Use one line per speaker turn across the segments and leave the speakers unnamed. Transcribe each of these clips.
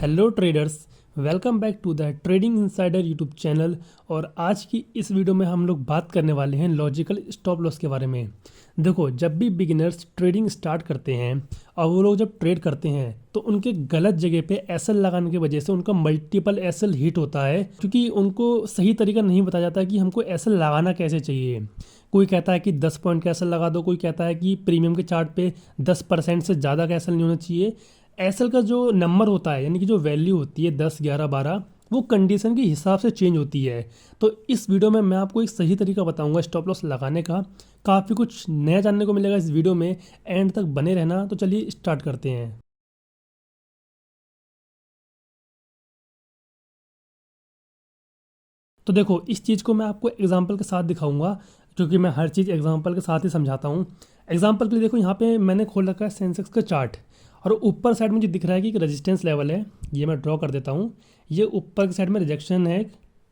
Hello traders, welcome back to the trading insider YouTube channel. और आज की इस वीडियो में हम लोग बात करने वाले हैं लॉजिकल स्टॉप लॉस के बारे में। देखो, जब भी बिगिनर्स ट्रेडिंग स्टार्ट करते हैं और वो लोग जब ट्रेड करते हैं तो उनके गलत जगह पे एसएल लगाने की वजह से उनका मल्टीपल एसएल हिट होता है, क्योंकि उनको सही तरीका नहीं बताया जाता कि हमको एसएल लगाना कैसे चाहिए। कोई कहता है कि 10 पॉइंट का एसएल लगा दो, कोई कहता है कि प्रीमियम के चार्ट पे 10% से ज़्यादा का एसएल नहीं होना चाहिए। एसएल का जो नंबर होता है, यानी कि जो वैल्यू होती है 10, 11, 12, वो कंडीशन के हिसाब से चेंज होती है। तो इस वीडियो में मैं आपको एक सही तरीका बताऊंगा स्टॉप लॉस लगाने का। काफ़ी कुछ नया जानने को मिलेगा इस वीडियो में, एंड तक बने रहना। तो चलिए स्टार्ट करते हैं। तो देखो, इस चीज़ को मैं आपको एग्जांपल के साथ दिखाऊंगा, क्योंकि मैं हर चीज़ एग्जांपल के साथ ही समझाता हूँ। एग्जांपल के लिए देखो, यहाँ पे मैंने खोल रखा है सेंसेक्स का चार्ट, और ऊपर साइड मुझे दिख रहा है कि एक रेजिस्टेंस लेवल है। ये मैं ड्रॉ कर देता हूँ। ये ऊपर की साइड में रिजेक्शन है,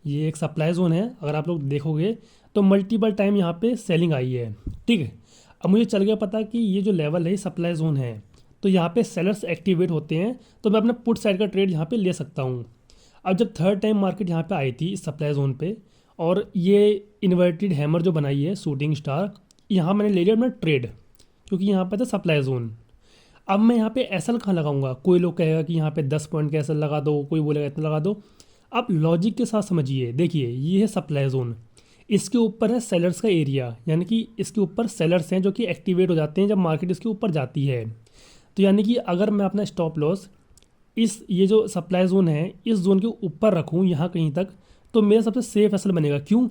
ये एक सप्लाई जोन है। अगर आप लोग देखोगे तो मल्टीपल टाइम यहाँ पे सेलिंग आई है। ठीक है, अब मुझे चल गया पता कि ये जो लेवल है सप्लाई जोन है, तो यहाँ पे सेलर्स एक्टिवेट होते हैं, तो मैं अपना पुट साइड का ट्रेड यहाँ पे ले सकता हूँ। अब जब थर्ड टाइम मार्केट यहाँ पे आई थी इस सप्लाई जोन पे, और ये इन्वर्टेड हैमर जो बनाई है शूटिंग स्टार, यहाँ मैंने ले लिया अपना ट्रेड, क्योंकि यहाँ पे था सप्लाई जोन। अब मैं यहाँ पे एसएल कहाँ लगाऊंगा? कोई लोग कहेगा कि यहाँ पे 10 पॉइंट का एसएल लगा दो, कोई बोलेगा इतना लगा दो। अब लॉजिक के साथ समझिए, देखिए ये है सप्लाई जोन, इसके ऊपर है सेलर्स का एरिया, यानी कि इसके ऊपर सेलर्स हैं जो कि एक्टिवेट हो जाते हैं जब मार्केट इसके ऊपर जाती है। तो यानी कि अगर मैं अपना स्टॉप लॉस इस ये जो सप्लाई जोन है इस जोन के ऊपर रखूँ यहाँ कहीं तक, तो मेरा सबसे सेफ एसएल बनेगा। क्यों?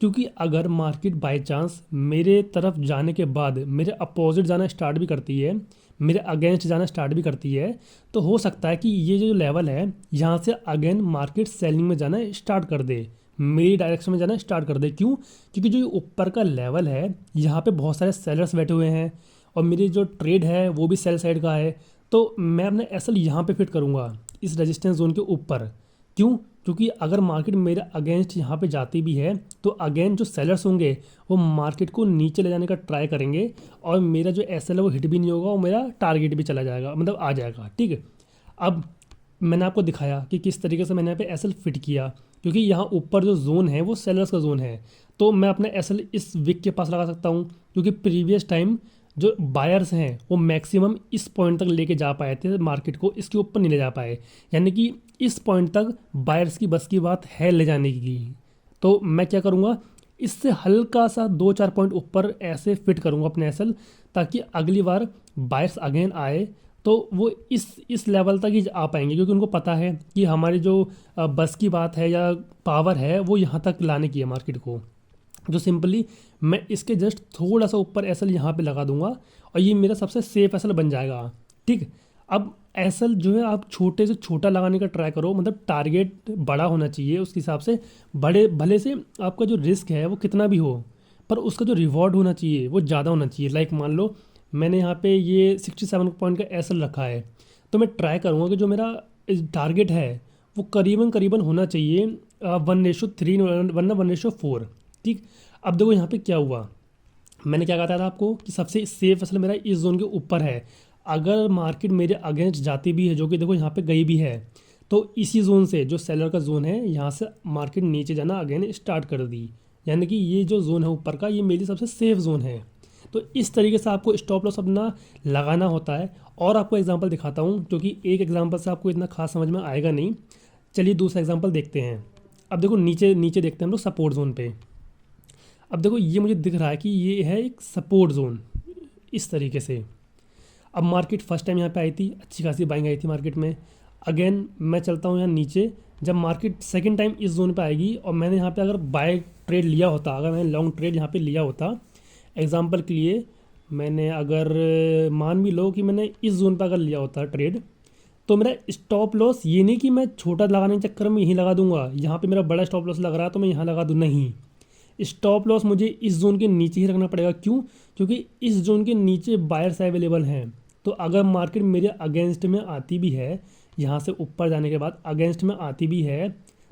क्योंकि अगर मार्केट बाय चांस मेरे तरफ जाने के बाद मेरे अपोजिट जाना स्टार्ट भी करती है, मेरे अगेंस्ट जाना स्टार्ट भी करती है, तो हो सकता है कि ये जो लेवल है यहाँ से अगेन मार्केट सेलिंग में जाना स्टार्ट कर दे, मेरी डायरेक्शन में जाना स्टार्ट कर दे। क्यों? क्योंकि जो ये ऊपर का लेवल है यहाँ पे बहुत सारे सेलर्स बैठे हुए हैं, और मेरी जो ट्रेड है वो भी सेल साइड का है। तो मैं अपने एसएल यहाँ पे फिट करूँगा इस रेजिस्टेंस जोन के ऊपर। क्यों? क्योंकि अगर मार्केट मेरे अगेंस्ट यहाँ पे जाती भी है तो अगेन जो सेलर्स होंगे वो मार्केट को नीचे ले जाने का ट्राई करेंगे, और मेरा जो एसएल है वो हिट भी नहीं होगा, और मेरा टारगेट भी चला जाएगा, मतलब आ जाएगा। ठीक है, अब मैंने आपको दिखाया कि किस तरीके से मैंने यहाँ पे एसएल फिट किया, क्योंकि यहाँ ऊपर जो जोन है वो सेलर्स का जोन है। तो मैं अपना एसएल इस विक के पास लगा सकता हूँ, क्योंकि प्रीवियस टाइम जो बायर्स हैं वो मैक्सिमम इस पॉइंट तक लेके जा पाए थे मार्केट को, इसके ऊपर नहीं ले जा पाए। यानी कि इस पॉइंट तक बायर्स की बस की बात है ले जाने की। तो मैं क्या करूँगा, इससे हल्का सा 2-4 पॉइंट ऊपर ऐसे फिट करूँगा अपने एसएल, ताकि अगली बार बायर्स अगेन आए तो वो इस लेवल तक ही आ पाएंगे, क्योंकि उनको पता है कि हमारी जो बस की बात है या पावर है वो यहाँ तक लाने की है मार्केट को। जो सिंपली मैं इसके जस्ट थोड़ा सा ऊपर एसएल यहाँ पे लगा दूंगा, और ये मेरा सबसे सेफ एसएल बन जाएगा। ठीक, अब एसएल जो है आप छोटे से छोटा लगाने का ट्राई करो, मतलब टारगेट बड़ा होना चाहिए उसके हिसाब से। बड़े भले से आपका जो रिस्क है वो कितना भी हो, पर उसका जो रिवॉर्ड होना चाहिए वो ज़्यादा होना चाहिए। लाइक मान लो मैंने यहाँ पे ये 67 पॉइंट का एसएल रखा है, तो मैं ट्राई करूँगा कि जो मेरा टारगेट है वो करीबन करीबन होना चाहिए 1:3 वरना 1:4। ठीक, अब देखो यहाँ पे क्या हुआ, मैंने क्या कहा था आपको कि सबसे सेफ असल मेरा इस जोन के ऊपर है। अगर मार्केट मेरे अगेंस्ट जाती भी है, जो कि देखो यहाँ पे गई भी है, तो इसी जोन से जो सेलर का जोन है यहाँ से मार्केट नीचे जाना अगेन स्टार्ट कर दी। यानी कि ये जो जोन है ऊपर का, ये मेरी सबसे सेफ जोन है। तो इस तरीके से आपको स्टॉप लॉस अपना लगाना होता है। और आपको एग्जांपल दिखाता हूँ, क्योंकि एक एग्जांपल से आपको इतना खास समझ में आएगा नहीं। चलिए दूसरा एग्जांपल देखते हैं। अब देखो नीचे नीचे देखते हैं हम लोग सपोर्ट जोन पे। अब देखो ये मुझे दिख रहा है कि ये है एक सपोर्ट जोन इस तरीके से। अब मार्केट फर्स्ट टाइम यहाँ पे आई थी, अच्छी खासी बाइंग आई थी मार्केट में। अगेन मैं चलता हूँ यहाँ नीचे, जब मार्केट सेकंड टाइम इस जोन पे आएगी, और मैंने यहाँ पे अगर बाय ट्रेड लिया होता, अगर मैंने लॉन्ग ट्रेड यहाँ पे लिया होता, एग्जांपल के लिए मैंने अगर मान भी लो कि मैंने इस जोन पे अगर लिया होता ट्रेड, तो मेरा स्टॉप लॉस ये नहीं कि मैं छोटा लगाने के चक्कर में यहीं लगा दूंगा, यहाँ पे मेरा बड़ा स्टॉप लॉस लग रहा है तो मैं यहाँ लगा दूँ, नहीं। स्टॉप लॉस मुझे इस जोन के नीचे ही रखना पड़ेगा। क्यों? क्योंकि इस जोन के नीचे बायर्स अवेलेबल हैं। तो अगर मार्केट मेरे अगेंस्ट में आती भी है, यहाँ से ऊपर जाने के बाद अगेंस्ट में आती भी है,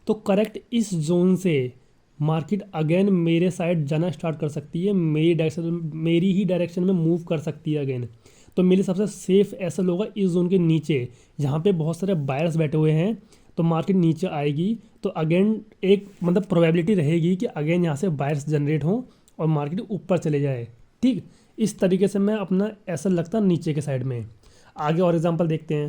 तो करेक्ट इस जोन से मार्केट अगेन मेरे साइड जाना स्टार्ट कर सकती है, मेरी ही डायरेक्शन में मूव कर सकती है अगेन। तो मेरे हिसाब से सेफ ऐसा होगा इस जोन के नीचे, जहाँ पे बहुत सारे बायर्स बैठे हुए हैं, तो मार्केट नीचे आएगी तो अगेन एक मतलब प्रोबेबिलिटी रहेगी कि अगेन यहाँ से बायर्स जनरेट हों और मार्केट ऊपर चले जाए। ठीक, इस तरीके से मैं अपना ऐसा लगता नीचे के साइड में। आगे और एग्जांपल देखते हैं।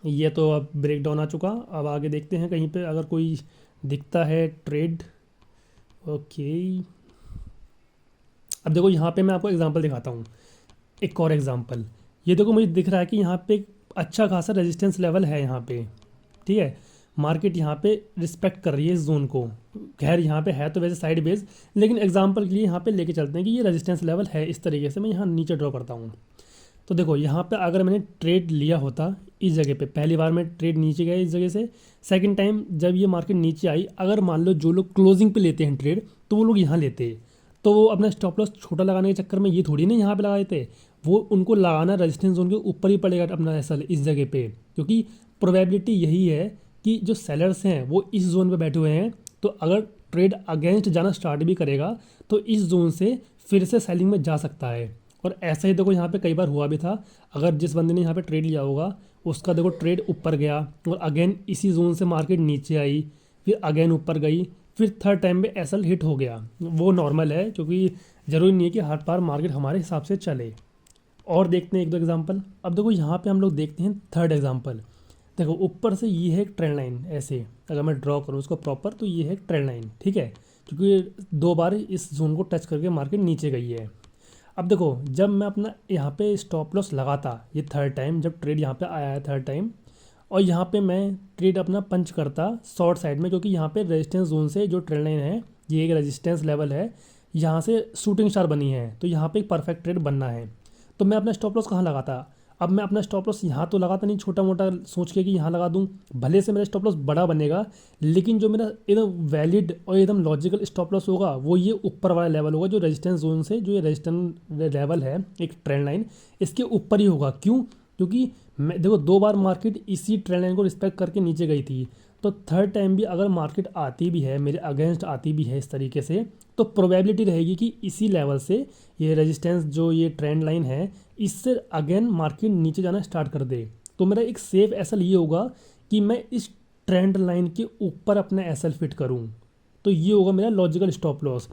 ये तो अब ब्रेक डाउन आ चुका, अब आगे देखते हैं कहीं पे अगर कोई दिखता है ट्रेड। ओके, अब देखो यहाँ पे मैं आपको एग्जांपल दिखाता हूँ, एक और एग्जांपल। ये देखो मुझे दिख रहा है कि यहाँ पे एक अच्छा खासा रेजिस्टेंस लेवल है यहाँ पे। ठीक है, मार्केट यहाँ पे रिस्पेक्ट कर रही है इस जोन को। खैर यहाँ पे है तो वैसे साइड बेस, लेकिन एग्जांपल के लिए यहाँ पे लेके चलते हैं कि ये रेजिस्टेंस लेवल है। इस तरीके से मैं यहाँ नीचे ड्रॉ करता हूँ। तो देखो यहाँ पे अगर मैंने ट्रेड लिया होता इस जगह पे, पहली बार मैं ट्रेड नीचे गया इस जगह से, सेकंड टाइम जब ये मार्केट नीचे आई, अगर मान लो जो लोग क्लोजिंग पे लेते हैं ट्रेड तो वो लोग यहाँ लेते, तो वो अपना स्टॉप लॉस छोटा लगाने के चक्कर में ये थोड़ी ना यहाँ पे लगाए थे, वो उनको लगाना रेजिस्टेंस जोन के ऊपर ही पड़ेगा अपना ऐसा इस जगह पे, क्योंकि प्रोबेबिलिटी यही है कि जो सेलर्स हैं वो इस जोन पे बैठे हुए हैं। तो अगर ट्रेड अगेंस्ट जाना स्टार्ट भी करेगा तो इस जोन से फिर से सेलिंग में जा सकता है। और ऐसा ही देखो यहाँ पे कई बार हुआ भी था, अगर जिस बंदे ने यहाँ पे ट्रेड लिया होगा उसका देखो ट्रेड ऊपर गया और अगेन इसी जोन से मार्केट नीचे आई, फिर अगेन ऊपर गई, फिर थर्ड टाइम पे एसएल हिट हो गया। वो नॉर्मल है, क्योंकि ज़रूरी नहीं है कि हर बार मार्केट हमारे हिसाब से चले। और देखते हैं एक दो एग्जांपल। अब देखो यहाँ पे हम लोग देखते हैं थर्ड एग्जांपल। देखो ऊपर से ये है एक ट्रेंड लाइन, ऐसे अगर मैं ड्रॉ करूँ उसको प्रॉपर तो ये है एक ट्रेंड लाइन। ठीक है, क्योंकि 2 बार इस जोन को टच करके मार्केट नीचे गई है। अब देखो जब मैं अपना यहाँ पे स्टॉप लॉस लगाता, ये थर्ड टाइम जब ट्रेड यहाँ पे आया है थर्ड टाइम, और यहाँ पे मैं ट्रेड अपना पंच करता शॉर्ट साइड में, क्योंकि यहाँ पे रेजिस्टेंस जोन से जो ट्रेंड लाइन है, ये एक रेजिस्टेंस लेवल है, यहाँ से शूटिंग स्टार बनी है, तो यहाँ पे एक परफेक्ट ट्रेड बनना है। तो मैं अपना स्टॉप लॉस कहाँ लगाता? अब मैं अपना स्टॉप लॉस यहाँ तो लगाता नहीं छोटा मोटा सोच के कि यहाँ लगा दूँ, भले से मेरा स्टॉप लॉस बड़ा बनेगा, लेकिन जो मेरा एकदम वैलिड और एकदम लॉजिकल स्टॉप लॉस होगा वो ये ऊपर वाला लेवल होगा, जो रेजिस्टेंस जोन से जो ये रेजिस्टेंस लेवल है एक ट्रेंड लाइन, इसके ऊपर ही होगा। क्यों? क्योंकि मैं देखो 2 बार मार्केट इसी ट्रेंड लाइन को रिस्पेक्ट करके नीचे गई थी, तो थर्ड टाइम भी अगर मार्केट आती भी है मेरे अगेंस्ट आती भी है इस तरीके से, तो प्रोबेबिलिटी रहेगी कि इसी लेवल से ये रेजिस्टेंस जो ये ट्रेंड लाइन है इससे अगेन मार्केट नीचे जाना स्टार्ट कर दे। तो मेरा एक सेफ एसएल ये होगा कि मैं इस ट्रेंड लाइन के ऊपर अपना एसएल फिट करूं, तो ये होगा मेरा लॉजिकल स्टॉप लॉस।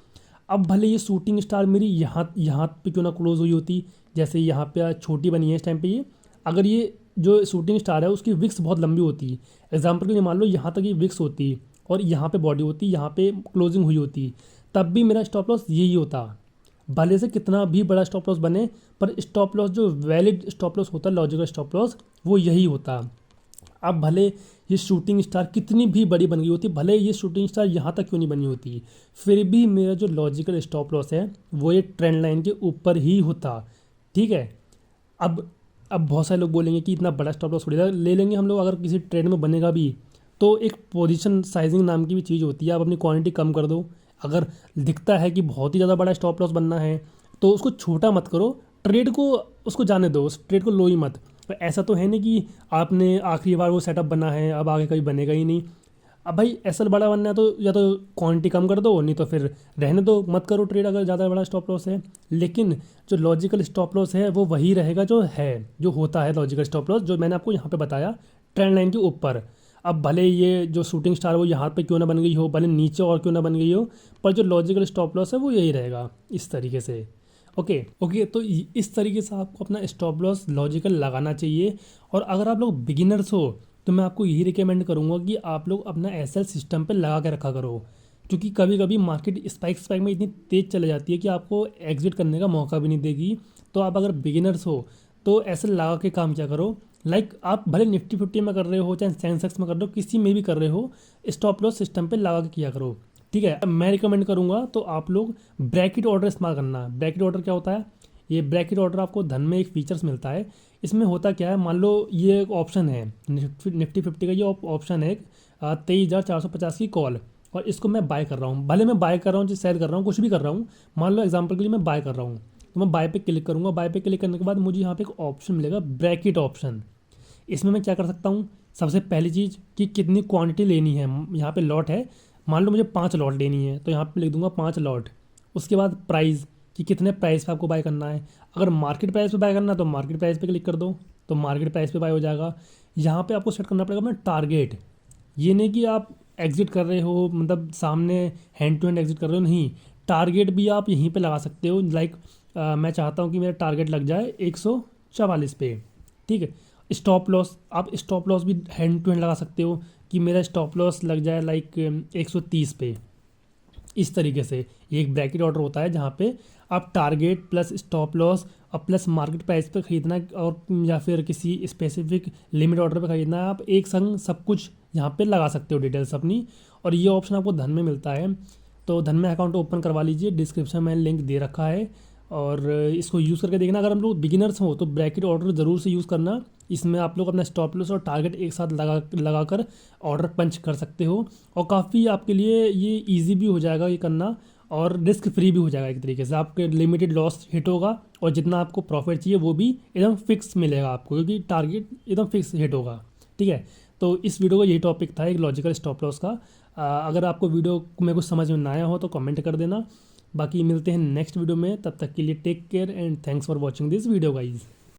अब भले ये शूटिंग स्टार मेरी यहाँ पे क्यों ना क्लोज हुई होती, जैसे यहाँ पे छोटी बनी है इस टाइम पे, ये अगर ये जो शूटिंग स्टार है उसकी विक्स बहुत लंबी होती, एग्जाम्पल के लिए मान लो यहाँ तक ये विक्स होती और यहाँ पे बॉडी होती, यहाँ पे क्लोजिंग हुई होती, तब भी मेरा स्टॉप लॉस यही होता। भले से कितना भी बड़ा स्टॉप लॉस बने, पर स्टॉप लॉस जो वैलिड स्टॉप लॉस होता है, लॉजिकल स्टॉप लॉस, वो यही होता। अब भले ये शूटिंग स्टार कितनी भी बड़ी बन गई होती, भले ये शूटिंग स्टार यहाँ तक क्यों नहीं बनी होती, फिर भी मेरा जो लॉजिकल स्टॉप लॉस है वो ये ट्रेंड लाइन के ऊपर ही होता। ठीक है, अब बहुत सारे लोग बोलेंगे कि इतना बड़ा स्टॉप लॉस थोड़ी ले लेंगे हम लोग, अगर किसी ट्रेड में बनेगा भी तो एक पोजीशन साइजिंग नाम की भी चीज़ होती है, आप अपनी क्वांटिटी कम कर दो। अगर दिखता है कि बहुत ही ज़्यादा बड़ा स्टॉप लॉस बनना है तो उसको छोटा मत करो, ट्रेड को उसको जाने दो, उस ट्रेड को लो ही मत। तो ऐसा तो है नहीं कि आपने आखिरी बार वो सेटअप बना है अब आगे कभी बनेगा ही नहीं। अब भाई एसएल बड़ा बनना है तो या तो क्वांटिटी कम कर दो, नहीं तो फिर रहने दो, मत करो ट्रेड अगर ज़्यादा बड़ा स्टॉप लॉस है। लेकिन जो लॉजिकल स्टॉप लॉस है वो वही रहेगा जो होता है लॉजिकल स्टॉप लॉस, जो मैंने आपको यहाँ पे बताया ट्रेंड लाइन के ऊपर। अब भले ये जो शूटिंग स्टार वो यहाँ पे क्यों ना बन गई हो, भले नीचे और क्यों ना बन गई हो, पर जो लॉजिकल स्टॉप लॉस है वो यही रहेगा इस तरीके से। ओके, तो इस तरीके से आपको अपना स्टॉप लॉस लॉजिकल लगाना चाहिए। और अगर आप लोग बिगिनर्स हो तो मैं आपको यही रिकमेंड करूँगा कि आप लोग अपना एसएल सिस्टम पे लगा के रखा करो, क्योंकि कभी कभी मार्केट स्पाइक में इतनी तेज़ चले जाती है कि आपको एग्जिट करने का मौका भी नहीं देगी। तो आप अगर बिगिनर्स हो तो एसएल लगा के काम क्या करो, लाइक आप भले निफ्टी 50 में कर रहे हो चाहे सेंसेक्स में कर रहे हो, किसी में भी कर रहे हो, स्टॉप लॉस सिस्टम पे लगा के किया करो। ठीक है, मैं रिकमेंड करूँगा तो आप लोग ब्रैकेट ऑर्डर इस्तेमाल करना। ब्रैकेट ऑर्डर क्या होता है? ये ब्रैकेट ऑर्डर आपको धन में एक फीचर्स मिलता है। इसमें होता क्या है, मान लो ये एक ऑप्शन है निफ्टी 50 का, ये ऑप्शन है 23,450 की कॉल, और इसको मैं बाय कर रहा हूँ। भले मैं बाय कर रहा हूँ चाहे सेल कर रहा हूँ, कुछ भी कर रहा हूँ, मान लो एग्जांपल के लिए मैं बाय कर रहा हूँ, तो मैं बाय पे क्लिक करूँगा। बाय पे क्लिक करने के बाद मुझे यहाँ पे एक ऑप्शन मिलेगा ब्रैकेट ऑप्शन। इसमें मैं क्या कर सकता हूँ, सबसे पहली चीज़ कि कितनी क्वांटिटी लेनी है। यहाँ पे लॉट है, मान लो मुझे 5 लॉट लेनी है तो यहाँ पे लिख दूंगा 5 लॉट। उसके बाद प्राइस कि कितने प्राइस पे आपको बाय करना है। अगर मार्केट प्राइस पे बाय करना है तो मार्केट प्राइस पे क्लिक कर दो, तो मार्केट प्राइस पे बाय हो जाएगा। यहाँ पे आपको सेट करना पड़ेगा अपना टारगेट। ये नहीं कि आप एग्जिट कर रहे हो, मतलब सामने हैंड टू हैंड एग्जिट कर रहे हो, नहीं। टारगेट भी आप यहीं पे लगा सकते हो। लाइक मैं चाहता हूँ कि मेरा टारगेट लग जाए 144 पे, ठीक है। स्टॉप लॉस, आप स्टॉप लॉस भी हैंड टू हैंड लगा सकते हो कि मेरा स्टॉप लॉस लग जाए लाइक 130 पे। इस तरीके से ये एक ब्रैकेट ऑर्डर होता है जहाँ पे आप टारगेट प्लस स्टॉप लॉस और प्लस मार्केट प्राइस पे ख़रीदना, और या फिर किसी स्पेसिफिक लिमिट ऑर्डर पे ख़रीदना है, आप एक संग सब कुछ यहाँ पे लगा सकते हो डिटेल्स अपनी। और ये ऑप्शन आपको धन में मिलता है। तो धन में अकाउंट ओपन करवा लीजिए, डिस्क्रिप्शन में लिंक दे रखा है, और इसको यूज़ करके देखना। अगर हम लोग बिगिनर्स हो तो ब्रैकेट ऑर्डर ज़रूर से यूज़ करना। इसमें आप लोग अपना स्टॉप लॉस और टारगेट एक साथ लगाकर ऑर्डर पंच कर सकते हो, और काफ़ी आपके लिए ये इजी भी हो जाएगा ये करना, और रिस्क फ्री भी हो जाएगा। एक तरीके से आपके लिमिटेड लॉस हिट होगा, और जितना आपको प्रॉफिट चाहिए वो भी एकदम फिक्स मिलेगा आपको, क्योंकि टारगेट एकदम फिक्स हिट होगा, ठीक है। तो इस वीडियो का यही टॉपिक था, एक लॉजिकल स्टॉप लॉस का। अगर आपको वीडियो में कुछ समझ में ना आया हो तो कमेंट कर देना। बाकी मिलते हैं नेक्स्ट वीडियो में, तब तक के लिए take care and thanks for watching this video guys.